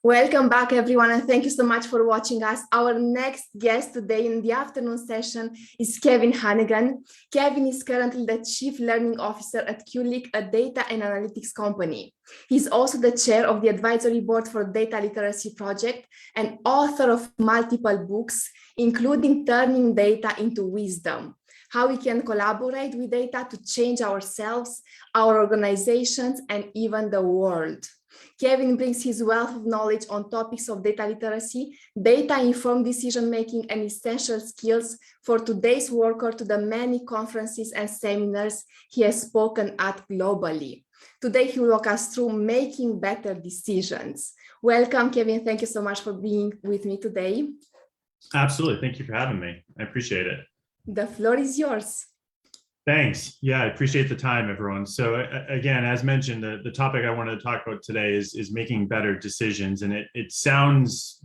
Welcome back, everyone, and thank you so much for watching us. Our next guest today in the afternoon session is Kevin Hannigan. Kevin is currently the Chief Learning Officer at Qlik, a data and analytics company. He's also the chair of the advisory board for Data Literacy Project and author of multiple books, including Turning Data into Wisdom: How we can collaborate with data to change ourselves, our organizations, and even the world. Kevin brings his wealth of knowledge on topics of data literacy, data-informed decision-making, and essential skills for today's worker to the many conferences and seminars he has spoken at globally. Today, he will walk us through making better decisions. Welcome, Kevin. Thank you so much for being with me today. Absolutely. Thank you for having me. I appreciate it. The floor is yours. Thanks. Yeah, I appreciate the time, everyone. So again, as mentioned, the topic I wanted to talk about today is making better decisions. And it sounds,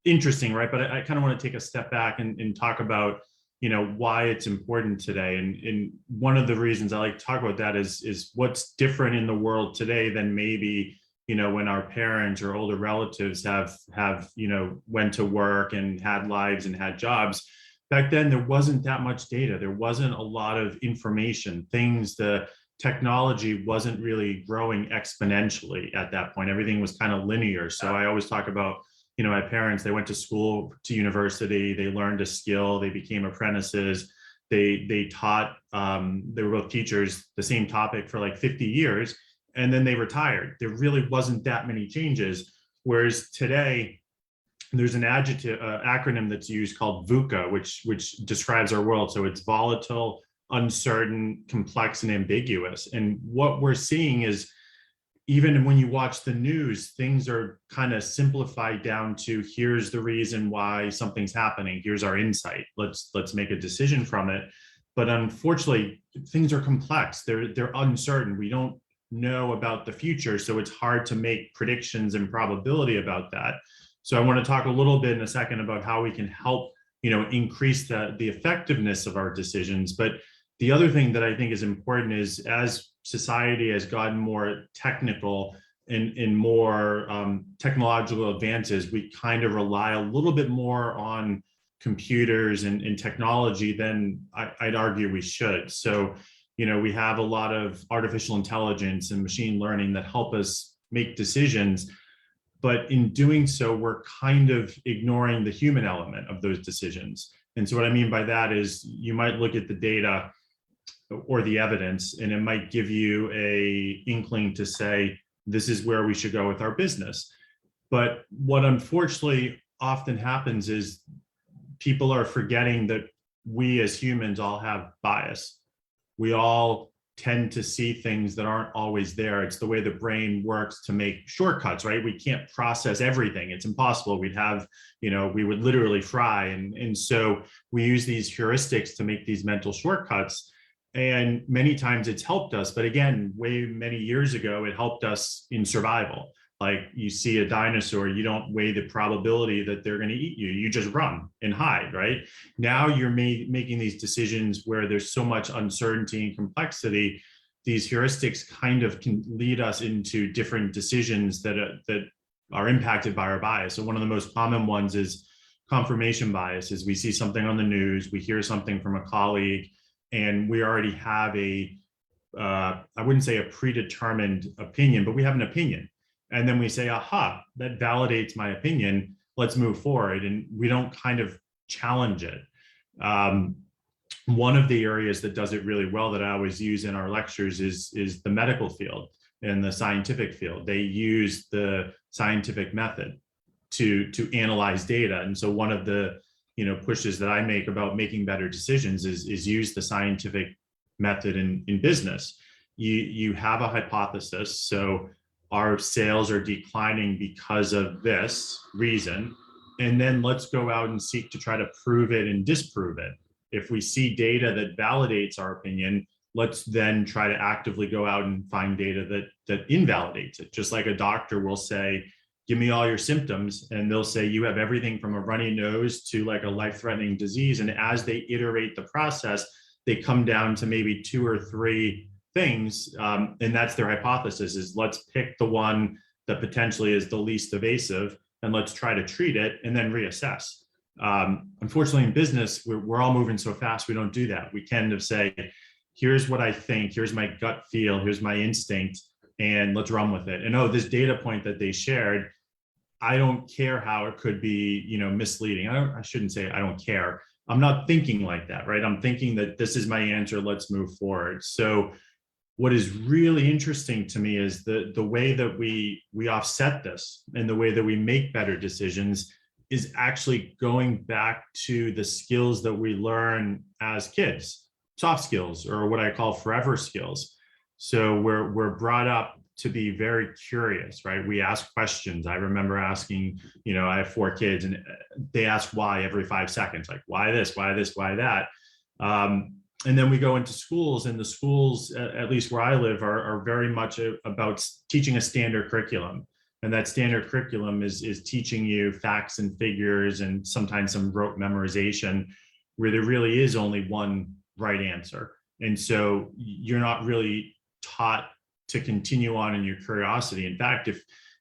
interesting, right? But I kind of want to take a step back and talk about, why it's important today. And one of the reasons I like to talk about that is what's different in the world today than maybe, when our parents or older relatives have went to work and had lives and had jobs. Back then, there wasn't that much data. There wasn't a lot of information, the technology wasn't really growing exponentially at that point. Everything was kind of linear. So I always talk about, my parents, they went to school, to university, they learned a skill, they became apprentices, they taught, they were both teachers, the same topic for like 50 years, and then they retired. There really wasn't that many changes. Whereas today, there's an acronym that's used called VUCA, which describes our world. So it's volatile, uncertain, complex, and ambiguous. And what we're seeing is, even when you watch the news, things are kind of simplified down to, here's the reason why something's happening. Here's our insight. Let's make a decision from it. But unfortunately, things are complex. They're uncertain. We don't know about the future. So it's hard to make predictions and probability about that. So I want to talk a little bit in a second about how we can help, increase the effectiveness of our decisions. But the other thing that I think is important is, as society has gotten more technical and more technological advances, we kind of rely a little bit more on computers and technology than I'd argue we should. So, we have a lot of artificial intelligence and machine learning that help us make decisions. But in doing so, we're kind of ignoring the human element of those decisions. And so what I mean by that is, you might look at the data or the evidence, and it might give you an inkling to say, this is where we should go with our business. But what unfortunately often happens is people are forgetting that we as humans all have bias. We all tend to see things that aren't always there. It's the way the brain works to make shortcuts, right? We can't process everything. It's impossible. We'd have, we would literally fry. And so we use these heuristics to make these mental shortcuts. And many times it's helped us. But again, many years ago, it helped us in survival. Like, you see a dinosaur, you don't weigh the probability that they're going to eat you. You just run and hide, right? Now you're making these decisions where there's so much uncertainty and complexity. These heuristics kind of can lead us into different decisions that are impacted by our bias. So one of the most common ones is confirmation bias. Is we see something on the news, we hear something from a colleague, and we already have I wouldn't say a predetermined opinion, but we have an opinion. And then we say, aha, that validates my opinion, let's move forward. And we don't kind of challenge it. One of the areas that does it really well that I always use in our lectures is the medical field and the scientific field. They use the scientific method to analyze data. And so one of the pushes that I make about making better decisions is use the scientific method in business. You have a hypothesis. So our sales are declining because of this reason. And then let's go out and seek to try to prove it and disprove it. If we see data that validates our opinion, let's then try to actively go out and find data that invalidates it. Just like a doctor will say, give me all your symptoms, and they'll say you have everything from a runny nose to like a life-threatening disease. And as they iterate the process, they come down to maybe 2 or 3 things, and that's their hypothesis, is let's pick the one that potentially is the least evasive, and let's try to treat it and then reassess. Unfortunately, in business, we're all moving so fast, we don't do that. We tend to say, here's what I think, here's my gut feel, here's my instinct, and let's run with it. And oh, this data point that they shared, I don't care how it could be, misleading. I shouldn't say I don't care. I'm not thinking like that, right? I'm thinking that this is my answer, let's move forward. So what is really interesting to me is the way that we offset this and the way that we make better decisions is actually going back to the skills that we learn as kids, soft skills, or what I call forever skills. So we're brought up to be very curious, right? We ask questions. I remember asking, I have 4 kids, and they ask why every 5 seconds, like why this, why this, why that. And then we go into schools, and the schools, at least where I live, are very much about teaching a standard curriculum. And that standard curriculum is teaching you facts and figures and sometimes some rote memorization, where there really is only one right answer. And so you're not really taught to continue on in your curiosity. In fact,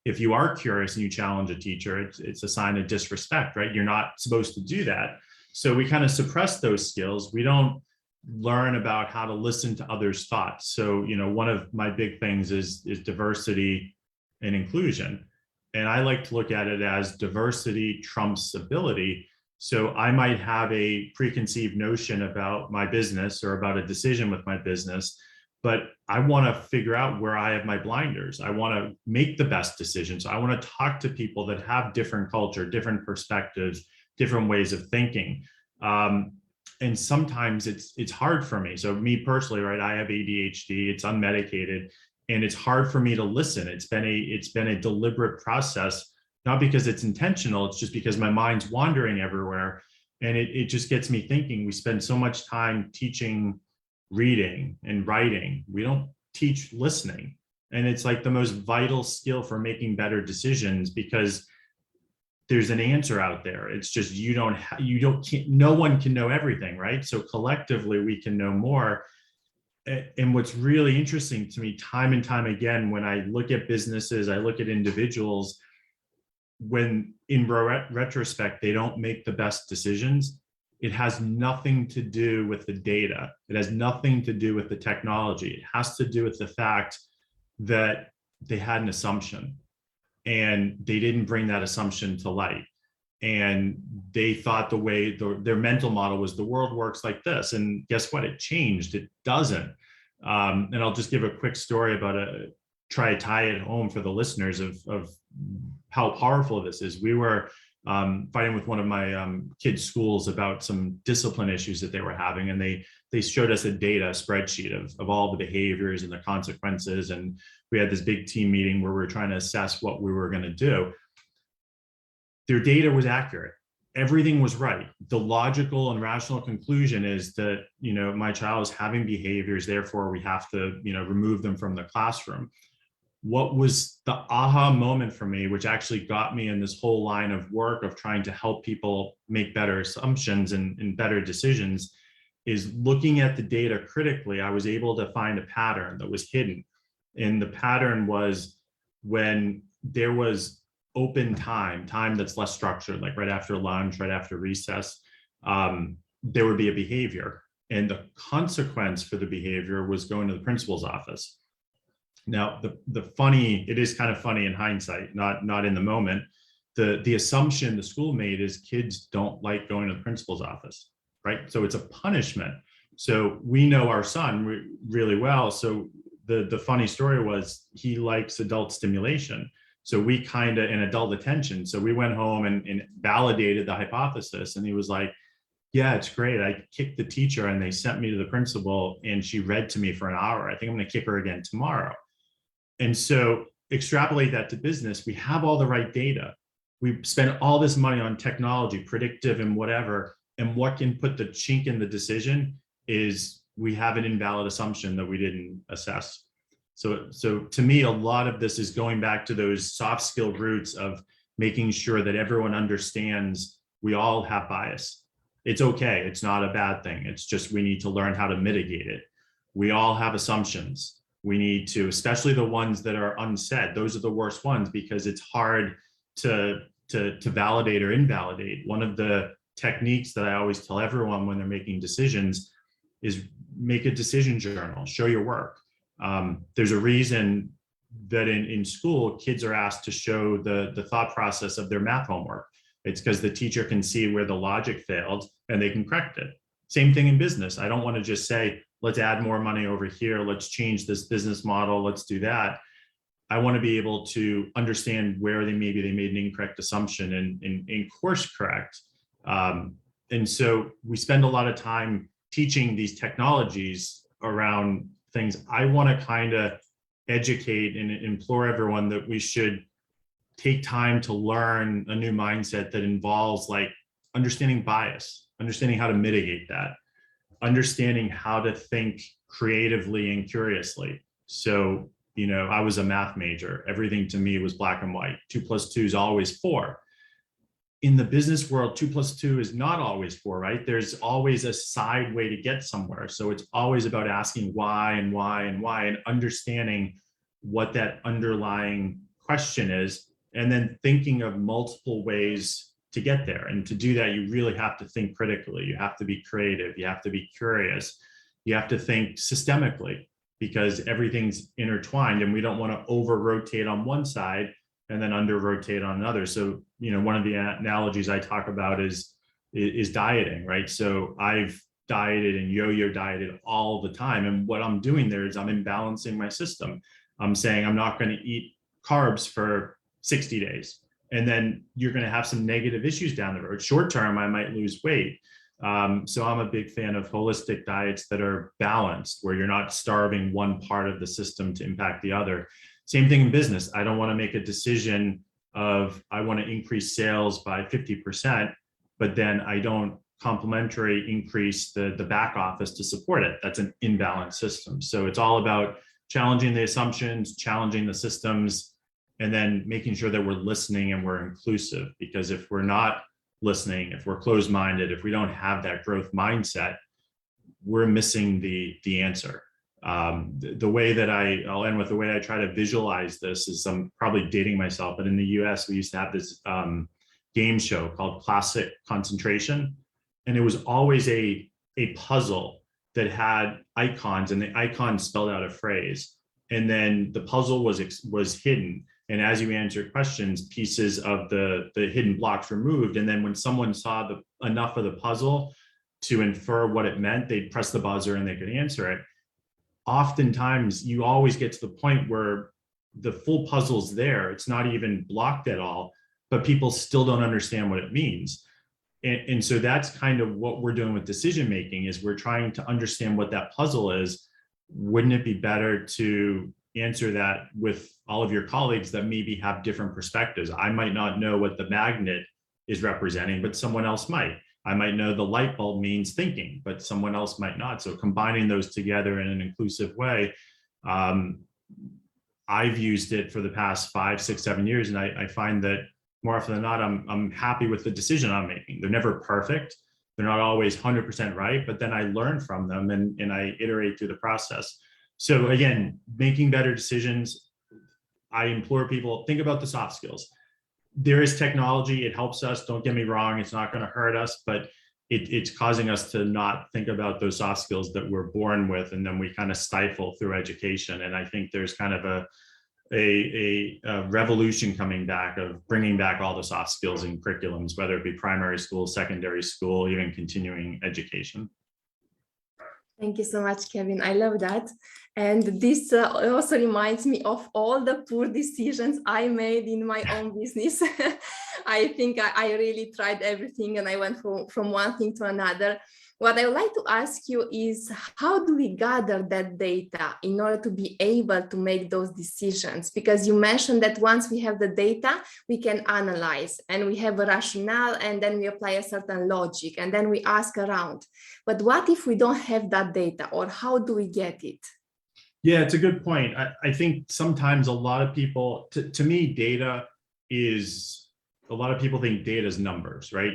if you are curious and you challenge a teacher, it's a sign of disrespect, right? You're not supposed to do that. So we kind of suppress those skills. We don't learn about how to listen to others' thoughts. So, one of my big things is diversity and inclusion. And I like to look at it as diversity trumps ability. So I might have a preconceived notion about my business or about a decision with my business, but I want to figure out where I have my blinders. I want to make the best decisions. I want to talk to people that have different culture, different perspectives, different ways of thinking. And sometimes it's hard for me. So me personally, right, I have ADHD, it's unmedicated, and it's hard for me to listen. It's been a deliberate process, not because it's intentional, it's just because my mind's wandering everywhere. And it just gets me thinking. We spend so much time teaching reading and writing. We don't teach listening. And it's like the most vital skill for making better decisions, because there's an answer out there. It's just no one can know everything, right? So collectively we can know more. And what's really interesting to me time and time again, when I look at businesses, I look at individuals, when in retrospect, they don't make the best decisions, it has nothing to do with the data. It has nothing to do with the technology. It has to do with the fact that they had an assumption and they didn't bring that assumption to light. And they thought the way their mental model was the world works like this. And guess what? It changed. It doesn't. And I'll just give a quick story about try to tie it home for the listeners of how powerful this is. We were fighting with one of my kids' schools about some discipline issues that they were having. And they showed us a spreadsheet of all the behaviors and the consequences. And we had this big team meeting where we were trying to assess what we were going to do. Their data was accurate. Everything was right. The logical and rational conclusion is that, my child is having behaviors, therefore we have to, remove them from the classroom. What was the aha moment for me, which actually got me in this whole line of work of trying to help people make better assumptions and better decisions, is looking at the data critically. I was able to find a pattern that was hidden. And the pattern was when there was open time that's less structured, like right after lunch, right after recess, there would be a behavior. And the consequence for the behavior was going to the principal's office. Now, it is kind of funny in hindsight, not in the moment. The assumption the school made is kids don't like going to the principal's office, right? So it's a punishment. So we know our son really well. So the funny story was he likes adult stimulation. So we in adult attention. So we went home and validated the hypothesis. And he was like, yeah, it's great. I kicked the teacher and they sent me to the principal and she read to me for an hour. I think I'm going to kick her again tomorrow. And so extrapolate that to business. We have all the right data. We spend all this money on technology, predictive and whatever. And what can put the chink in the decision is we have an invalid assumption that we didn't assess. So to me, a lot of this is going back to those soft skill roots of making sure that everyone understands we all have bias. It's okay. It's not a bad thing. It's just we need to learn how to mitigate it. We all have assumptions. We need to, especially the ones that are unsaid, those are the worst ones because it's hard to validate or invalidate. One of the techniques that I always tell everyone when they're making decisions is make a decision journal, show your work. There's a reason that in school, kids are asked to show the thought process of their math homework. It's because the teacher can see where the logic failed and they can correct it. Same thing in business. I don't want to just say, let's add more money over here. Let's change this business model. Let's do that. I want to be able to understand where maybe they made an incorrect assumption and course correct. And so we spend a lot of time teaching these technologies around things. I want to kind of educate and implore everyone that we should take time to learn a new mindset that involves like understanding bias, understanding how to mitigate that, understanding how to think creatively and curiously. So, I was a math major. Everything to me was black and white. 2 + 2 is always 4. In the business world, 2 + 2 is not always 4, right? There's always a side way to get somewhere. So it's always about asking why and why and why and understanding what that underlying question is, and then thinking of multiple ways to get there. And to do that, you really have to think critically. You have to be creative. You have to be curious. You have to think systemically because everything's intertwined and we don't want to over rotate on one side and then under rotate on another. So, one of the analogies I talk about is dieting, right? So I've dieted and yo-yo dieted all the time. And what I'm doing there is I'm imbalancing my system. I'm saying I'm not going to eat carbs for 60 days. And then you're going to have some negative issues down the road. Short term, I might lose weight. So I'm a big fan of holistic diets that are balanced, where you're not starving one part of the system to impact the other. Same thing in business. I don't want to make a decision of I want to increase sales by 50%, but then I don't complementary increase the back office to support it. That's an imbalanced system. So it's all about challenging the assumptions, challenging the systems, and then making sure that we're listening and we're inclusive. Because if we're not listening, if we're closed-minded, if we don't have that growth mindset, we're missing the answer. The way that I'll end with the way I try to visualize this is I'm probably dating myself, but in the US, we used to have this game show called Classic Concentration. And it was always a puzzle that had icons, and the icons spelled out a phrase. And then the puzzle was hidden. And as you answered questions, pieces of the hidden blocks were moved. And then when someone saw enough of the puzzle to infer what it meant, they'd press the buzzer and they could answer it. Oftentimes, you always get to the point where the full puzzle's there. It's not even blocked at all, but people still don't understand what it means. And so that's kind of what we're doing with decision making, is we're trying to understand what that puzzle is. Wouldn't it be better to answer that with all of your colleagues that maybe have different perspectives? I might not know what the magnet is representing, but someone else might. I might know the light bulb means thinking, but someone else might not. So combining those together in an inclusive way, I've used it for the past 5, 6, 7 years, and I find that more often than not, I'm happy with the decision I'm making. They're never perfect. They're not always 100% right, but then I learn from them and I iterate through the process. So again, making better decisions, I implore people, think about the soft skills. There is technology, it helps us, don't get me wrong, it's not going to hurt us, but it's causing us to not think about those soft skills that we're born with, and then we kind of stifle through education. And I think there's kind of a revolution coming back of bringing back all the soft skills in curriculums, whether it be primary school, secondary school, even continuing education. Thank you so much, Kevin. I love that. And this also reminds me of all the poor decisions I made in my own business. I think I really tried everything and I went from one thing to another. What I would like to ask you is, how do we gather that data in order to be able to make those decisions? Because you mentioned that once we have the data, we can analyze and we have a rationale, and then we apply a certain logic and then we ask around. But what if we don't have that data, or how do we get it? Yeah, it's a good point. I think sometimes a lot of people, to me, data is, a lot of people think data is numbers, right?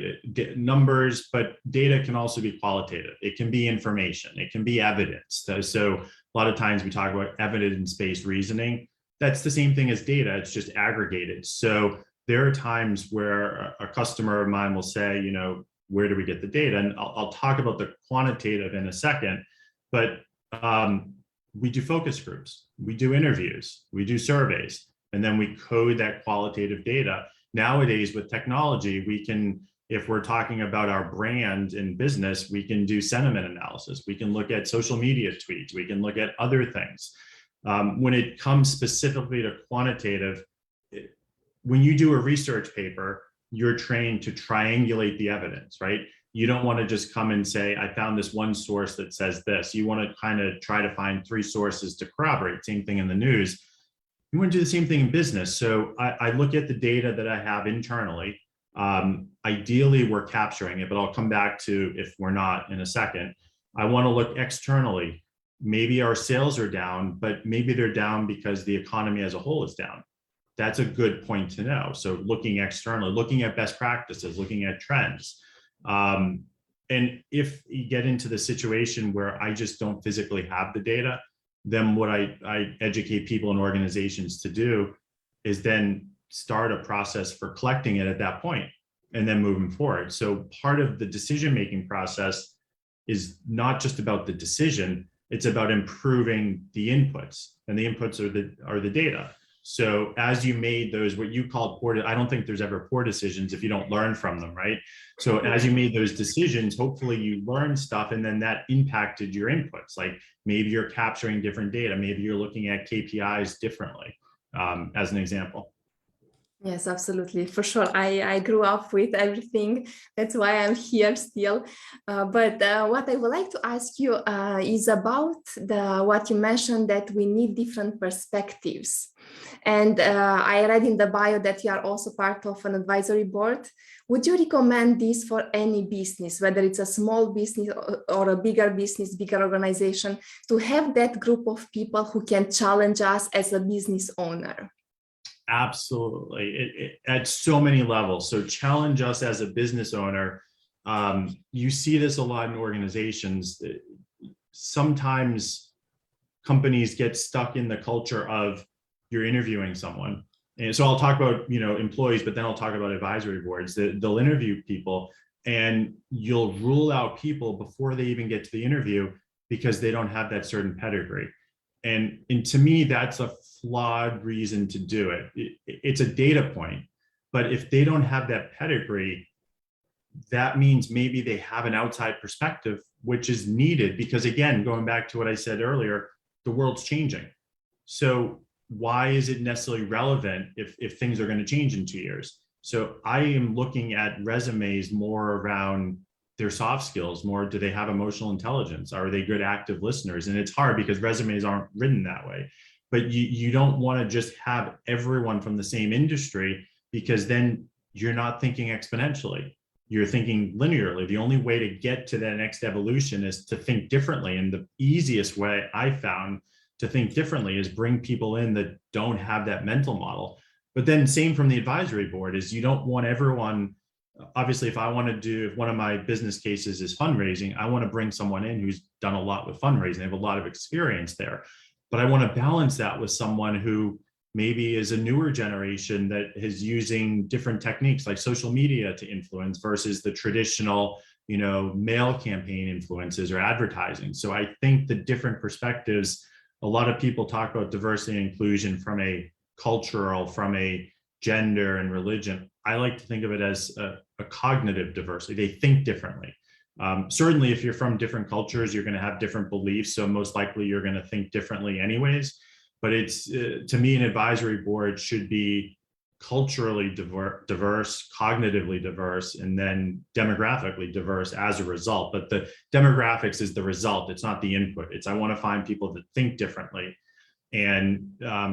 Numbers, but data can also be qualitative. It can be information. It can be evidence. So A lot of times we talk about evidence-based reasoning. That's the same thing as data, it's just aggregated. So there are times where a customer of mine will say, you know, where do we get the data? And I'll talk about the quantitative in a second, but we do focus groups, we do interviews, we do surveys, and then we code that qualitative data. Nowadays with technology, we can, if we're talking about our brand in business, we can do sentiment analysis. We can look at social media tweets. We can look at other things. When it comes specifically to quantitative, when you do a research paper, you're trained to triangulate the evidence, right? You don't want to just come and say, I found this one source that says this. You want to kind of try to find 3 sources to corroborate. Same thing in the news. You want to do the same thing in business. So I look at the data that I have internally. Ideally, we're capturing it, but I'll come back to if we're not in a second. I want to look externally. Maybe our sales are down, but maybe they're down because the economy as a whole is down. That's a good point to know. So looking externally, looking at best practices, looking at trends. And if you get into the situation where I just don't physically have the data, then what I educate people and organizations to do is then start a process for collecting it at that point and then moving forward. So part of the decision-making process is not just about the decision, it's about improving the inputs, and the inputs are the data. So as you made those, what you called poor, I don't think there's ever poor decisions if you don't learn from them, right? So as you made those decisions, hopefully you learned stuff and then that impacted your inputs. Like maybe you're capturing different data, maybe you're looking at KPIs differently, as an example. Yes, absolutely. For sure. I grew up with everything. That's why I'm here still. But what I would like to ask you is about what you mentioned, that we need different perspectives. And I read in the bio that you are also part of an advisory board. Would you recommend this for any business, whether it's a small business or a bigger business, bigger organization, to have that group of people who can challenge us as a business owner? Absolutely. At so many levels. So challenge us as a business owner. You see this a lot in organizations. Sometimes companies get stuck in the culture of you're interviewing someone. And so I'll talk about, you know, employees, but then I'll talk about advisory boards. They'll interview people and you'll rule out people before they even get to the interview because they don't have that certain pedigree. And to me, that's a flawed reason to do it. It's a data point, but if they don't have that pedigree, that means maybe they have an outside perspective, which is needed because, again, going back to what I said earlier, the world's changing. So why is it necessarily relevant if things are going to change in 2 years? So I am looking at resumes more around their soft skills, more, do they have emotional intelligence? Are they good active listeners? And it's hard because resumes aren't written that way. But you don't want to just have everyone from the same industry, because then you're not thinking exponentially. You're thinking linearly. The only way to get to that next evolution is to think differently. And the easiest way I found to think differently is bring people in that don't have that mental model. But then same from the advisory board is you don't want everyone. Obviously, if one of my business cases is fundraising, I want to bring someone in who's done a lot with fundraising. They have a lot of experience there. But I want to balance that with someone who maybe is a newer generation that is using different techniques like social media to influence versus the traditional, you know, mail campaign influences or advertising. So I think the different perspectives, a lot of people talk about diversity and inclusion from a cultural, from a gender and religion. I like to think of it as a cognitive diversity. They think differently. Certainly, if you're from different cultures, you're going to have different beliefs. So most likely you're going to think differently anyways. But it's, to me, an advisory board should be culturally diverse, cognitively diverse, and then demographically diverse as a result. But the demographics is the result. It's not the input. It's, I want to find people that think differently. And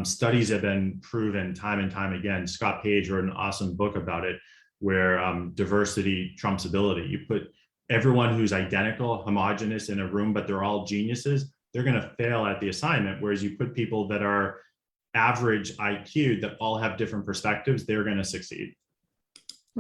studies have been proven time and time again. Scott Page wrote an awesome book about it, where diversity trumps ability. You put everyone who's identical, homogenous in a room, but they're all geniuses, they're going to fail at the assignment. Whereas you put people that are average IQ that all have different perspectives, they're going to succeed.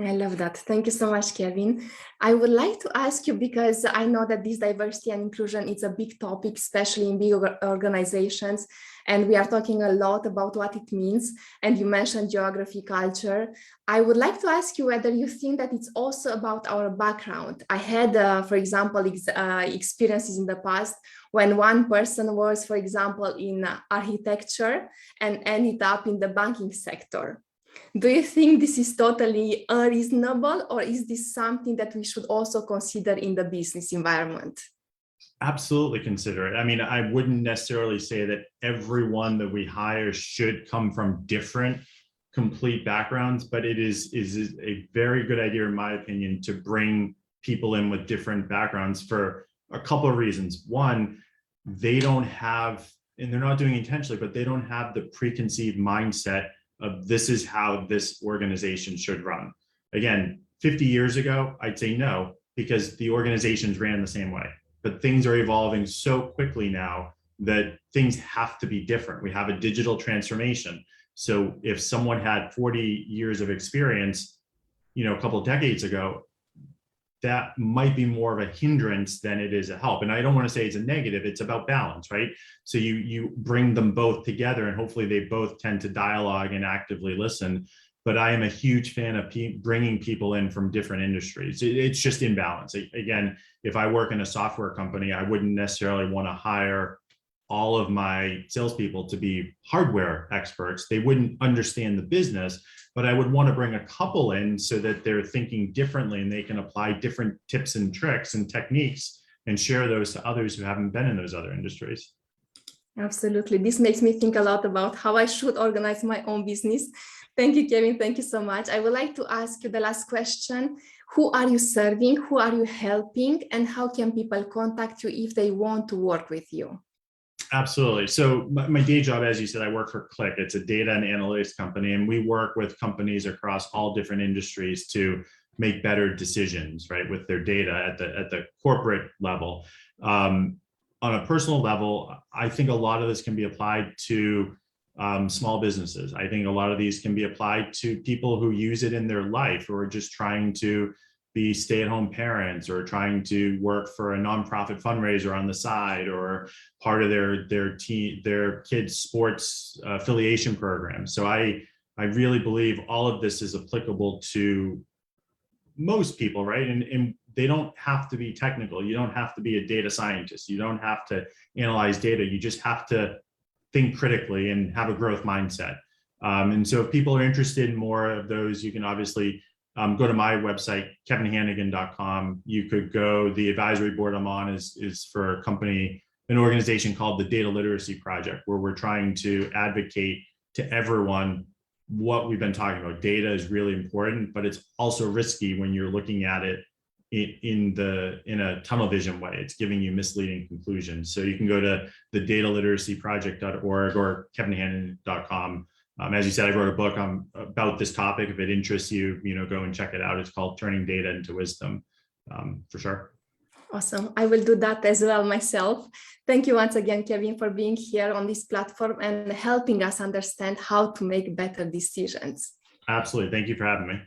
I love that. Thank you so much, Kevin. I would like to ask you, because I know that this diversity and inclusion is a big topic, especially in big organizations, and we are talking a lot about what it means. And you mentioned geography, culture. I would like to ask you whether you think that it's also about our background. I had, for example, experiences in the past when one person was, for example, in architecture and ended up in the banking sector. Do you think this is totally unreasonable, or is this something that we should also consider in the business environment? Absolutely consider it. I mean, I wouldn't necessarily say that everyone that we hire should come from different complete backgrounds, but it is a very good idea, in my opinion, to bring people in with different backgrounds for a couple of reasons. One, they don't have, and they're not doing it intentionally, but they don't have the preconceived mindset of this is how this organization should run. Again, 50 years ago, I'd say no, because the organizations ran the same way. But things are evolving so quickly now that things have to be different. We have a digital transformation. So if someone had 40 years of experience, a couple of decades ago, that might be more of a hindrance than it is a help. And I don't want to say it's a negative, it's about balance, right? So you bring them both together and hopefully they both tend to dialogue and actively listen. But I am a huge fan of bringing people in from different industries. It's just in balance. Again, if I work in a software company, I wouldn't necessarily want to hire all of my salespeople to be hardware experts. They wouldn't understand the business, but I would want to bring a couple in so that they're thinking differently and they can apply different tips and tricks and techniques and share those to others who haven't been in those other industries. Absolutely. This makes me think a lot about how I should organize my own business. Thank you, Kevin. Thank you so much. I would like to ask you the last question. Who are you serving? Who are you helping? And how can people contact you if they want to work with you? Absolutely. So my day job, as you said, I work for Qlik. It's a data and analytics company, and we work with companies across all different industries to make better decisions, right, with their data at the corporate level. On a personal level, I think a lot of this can be applied to small businesses. I think a lot of these can be applied to people who use it in their life or are just trying to be stay-at-home parents or trying to work for a nonprofit fundraiser on the side or part of their kids' sports affiliation program. So I really believe all of this is applicable to most people, right? And they don't have to be technical. You don't have to be a data scientist. You don't have to analyze data. You just have to think critically and have a growth mindset. And so if people are interested in more of those, you can obviously go to my website, kevinhannigan.com. You could go, the advisory board I'm on is for a company, an organization called the Data Literacy Project, where we're trying to advocate to everyone what we've been talking about. Data is really important, but it's also risky when you're looking at it in a tunnel vision way. It's giving you misleading conclusions. So you can go to the dataliteracyproject.org or kevinhannigan.com. As you said, I wrote a book about this topic. If it interests you, go and check it out. It's called Turning Data into Wisdom, for sure. Awesome. I will do that as well myself. Thank you once again, Kevin, for being here on this platform and helping us understand how to make better decisions. Absolutely. Thank you for having me.